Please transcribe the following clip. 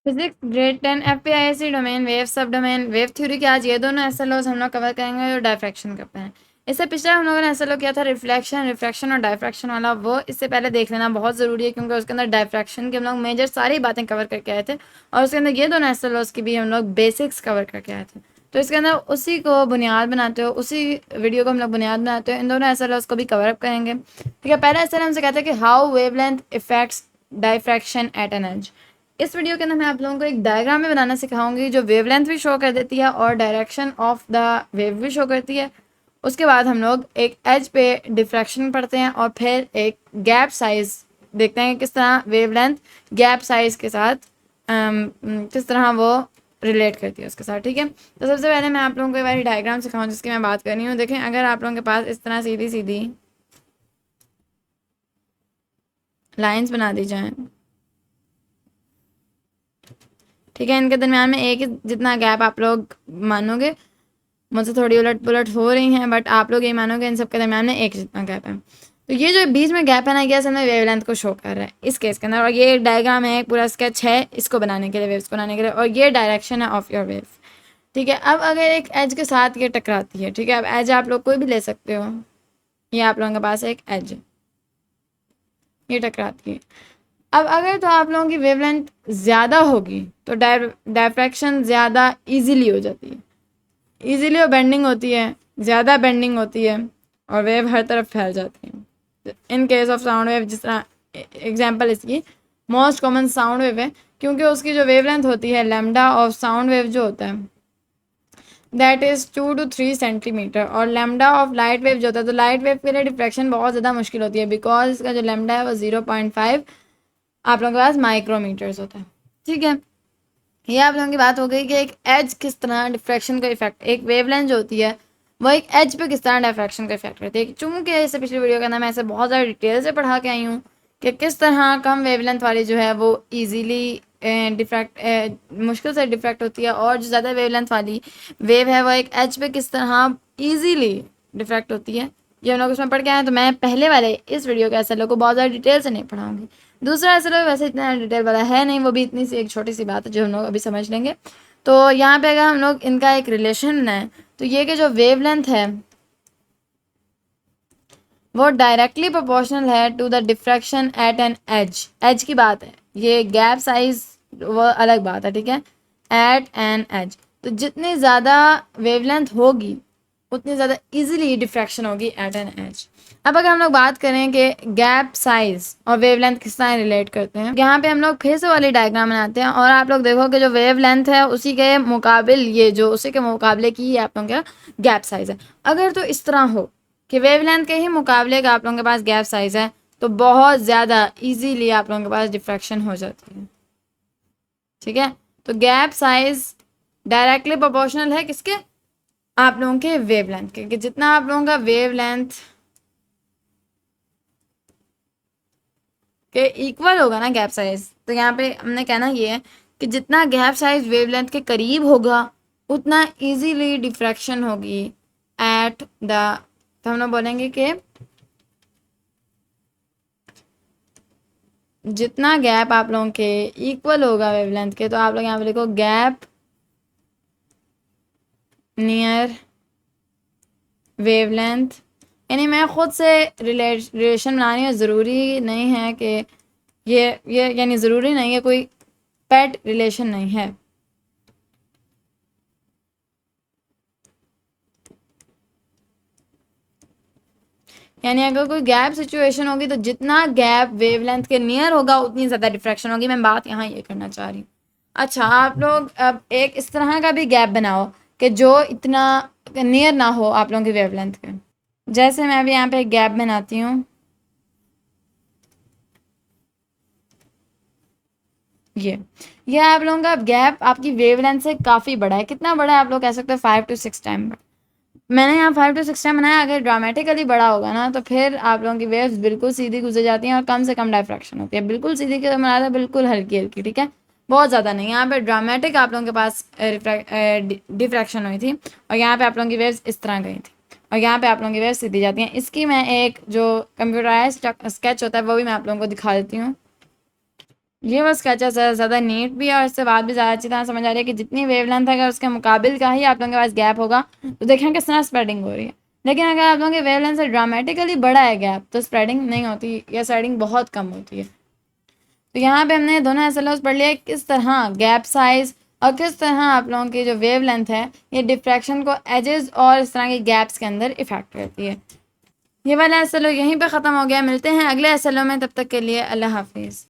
Physics grade 10 एफपीआईसी domain wave सब domain wave theory के आज ये दोनों ऐसे लॉज हम लोग कवर करेंगे जो डायफ्रैक्शन करते हैं। इससे पिछले हम लोगों ने ऐसा लो किया था रिफ्लेक्शन और डायफ्रैक्शन वाला, वो इससे पहले देख लेना बहुत ज़रूरी है क्योंकि उसके अंदर डायफ्रैक्शन की हम लोग मेजर सारी बातें कवर करके आए थे और उसके अंदर ये दोनों ऐसे लॉज की भी हम लोग बेसिक्स कवर करके आए थे। तो इसके अंदर उसी को बुनियाद बनाते हो, उसी वीडियो को हम लोग बुनियाद बनाते हो, इन दोनों ऐसे लॉज को भी कवर अप करेंगे। ठीक है, पहले ऐसे हमसे कहते हैं कि how wavelength effects diffraction at an edge. इस वीडियो के अंदर मैं आप लोगों को एक डायग्राम में बनाना सिखाऊंगी जो वेवलेंथ भी शो कर देती है और डायरेक्शन ऑफ द वेव भी शो करती है। उसके बाद हम लोग एक एज पे डिफ्रैक्शन पढ़ते हैं और फिर एक गैप साइज देखते हैं कि किस तरह वेवलेंथ गैप साइज के साथ किस तरह वो रिलेट करती है उसके साथ। ठीक है, तो सबसे पहले मैं आप लोगों को एक बार डायग्राम सिखाऊं जिसकी मैं बात कर रही हूँ। देखें, अगर आप लोगों के पास इस तरह सीधी सीधी लाइंस बना दी जाए, ठीक है, इनके दरम्यान में एक जितना गैप आप लोग मानोगे, मुझसे थोड़ी उलट पुलट हो रही हैं बट आप लोग ये मानोगे इन सब के दरम्यान में एक जितना गैप है। तो ये जो बीच में गैप है ना, ये असल में वेवलेंथ को शो कर रहा है इस केस के अंदर। और ये डायग्राम है, एक पूरा स्केच है इसको बनाने के लिए, वेव्स बनाने के लिए, और ये डायरेक्शन है ऑफ योर वेव। ठीक है, अब अगर एक एज के साथ ये टकराती है, ठीक है, अब एज आप लोग कोई भी ले सकते हो, ये आप लोगों के पास एक एज है, ये टकराती है। अब अगर तो आप लोगों की वेवलेंथ ज़्यादा होगी तो डायफ्रैक्शन ज़्यादा इजीली हो जाती है, इजीली और बेंडिंग होती है, ज़्यादा बेंडिंग होती है और वेव हर तरफ फैल जाती है। In case of sound wave, जिस तरह एग्जांपल इसकी मोस्ट कॉमन साउंड वेव है, क्योंकि उसकी जो वेवलेंथ होती है लैम्डा ऑफ साउंड वेव जो होता है दैट इज़ 2 to 3 सेंटीमीटर, और लैम्डा ऑफ लाइट वेव जो होता है, तो लाइट वेव के लिए डिफ्रैक्शन बहुत ज़्यादा मुश्किल होती है बिकॉज इसका जो लैम्डा है वो 0.5 आप लोगों के पास माइक्रोमीटर्स होता है। ठीक है, ये आप लोगों की बात हो गई कि एक एज किस तरह डिफ्रैक्शन का इफेक्ट, एक वेवलेंथ जो होती है वो एक एज पे किस तरह डिफ्रैक्शन का इफेक्ट करती है। चूँकि इससे पिछली वीडियो के अंदर मैं ऐसे बहुत ज़्यादा डिटेल से पढ़ा के आई हूँ कि किस तरह कम वेवलेंथ वाली जो है वो ईजीली मुश्किल से डिफ्रैक्ट होती है, और जो ज़्यादा वेवलेंथ वाली वेव है वो एक एज पे किस तरह ईजीली डिफ्रैक्ट होती है, ये हम लोग उसमें पढ़ के आए हैं। तो मैं पहले वाले इस वीडियो के एसएलओ को बहुत ज़्यादा डिटेल से नहीं पढ़ाऊंगी। दूसरा एसएलओ वैसे इतना डिटेल वाला है नहीं, वो भी इतनी सी एक छोटी सी बात है जो हम लोग अभी समझ लेंगे। तो यहाँ पे अगर हम लोग इनका एक रिलेशन बनाएं तो ये कि जो वेवलेंथ है वो डायरेक्टली प्रोपोर्शनल है to the diffraction at an edge. Edge की बात है, ये गैप साइज वो अलग बात है। ठीक है, एट एन एज, तो जितनी ज़्यादा वेवलेंथ होगी उतनी ज़्यादा इजीली डिफ्रैक्शन होगी एट एन एज। अब अगर हम लोग बात करें कि गैप साइज और वेवलेंथ किस तरह रिलेट करते हैं, यहाँ पे हम लोग फिर से वाली डायग्राम बनाते हैं और आप लोग देखो कि जो वेवलेंथ है उसी के मुकाबिल ये जो उसी के मुकाबले की ही आप लोगों का गैप साइज है। अगर तो इस तरह हो कि वेवलेंथ के ही मुकाबले का आप लोगों के पास गैप साइज है तो बहुत ज़्यादा इजीली आप लोगों के पास डिफ्रैक्शन हो जाती है। ठीक है, तो गैप साइज डायरेक्टली प्रोपोर्शनल है किसके, आप लोगों के वेवलेंथ के, कि जितना आप लोगों का वेवलेंथ के इक्वल होगा ना गैप साइज, तो यहाँ पे हमने कहना ये है कि जितना गैप साइज वेवलेंथ के करीब होगा उतना इजीली डिफ्रैक्शन होगी एट द, तो हम लोग बोलेंगे कि जितना गैप आप लोगों के इक्वल होगा वेवलेंथ के, तो आप लोग यहाँ पे लिखो गैप नियर वेवलेंथ। यानी मैं खुद से रिलेशन बना रही हूँ, ज़रूरी नहीं है कि ये यानी ज़रूरी नहीं है, कोई पेट रिलेशन नहीं है। यानी अगर कोई गैप सिचुएशन होगी तो जितना गैप वेवलेंथ के नियर होगा उतनी ज़्यादा डिफ्रैक्शन होगी। मैं बात यहाँ ये करना चाह रही हूँ। अच्छा, आप लोग अब एक इस तरह का भी गैप बनाओ कि जो इतना नियर ना हो आप लोगों की वेवलेंथ के। जैसे मैं अभी यहाँ पे एक गैप बनाती हूँ, ये आप लोगों का गैप आपकी वेवलेंथ से काफ़ी बड़ा है। कितना बड़ा है आप लोग कह सकते हो 5 to 6 टाइम बड़ा। मैंने यहाँ 5 to 6 टाइम बनाया, अगर ड्रामेटिकली बड़ा होगा ना तो फिर आप लोगों की वेव्स बिल्कुल सीधी गुजर जाती हैं और कम से कम डायफ्रैक्शन होती है। बिल्कुल सीधी के बना था, बिल्कुल हल्की हल्की, ठीक है, बहुत ज़्यादा नहीं। यहाँ पे ड्रामेटिक आप लोगों के पास डिफ्रैक्शन हुई थी और यहाँ पे आप लोगों की वेव्स इस तरह गई थी और यहाँ पे आप लोगों की वेव्स सीधी जाती हैं। इसकी मैं एक जो कंप्यूटराइज स्केच होता है वो भी मैं आप लोगों को दिखा देती हूँ। ये वो स्केच ज़्यादा नीट भी है और इससे बात भी ज़्यादा अच्छी तरह समझ आ रही है कि जितनी वेवलेंथ अगर उसके मुकाबिल का ही आप लोगों के पास गैप होगा तो देखें किस तरह स्प्रेडिंग हो रही है। लेकिन अगर आप लोगों के वेवलेंथ से ड्रामेटिकली बड़ा है गैप तो स्प्रेडिंग नहीं होती या स्प्रेडिंग बहुत कम होती है। तो यहाँ पे हमने दोनों एसएलओस पढ़ लिया किस तरह गैप साइज और किस तरह आप लोगों की जो वेवलेंथ है ये डिफ्रैक्शन को एजेस और इस तरह के गैप्स के अंदर इफेक्ट करती है। ये वाला एसएलओ यहीं पे ख़त्म हो गया। मिलते हैं अगले एसएलओ में, तब तक के लिए अल्लाह हाफिज़।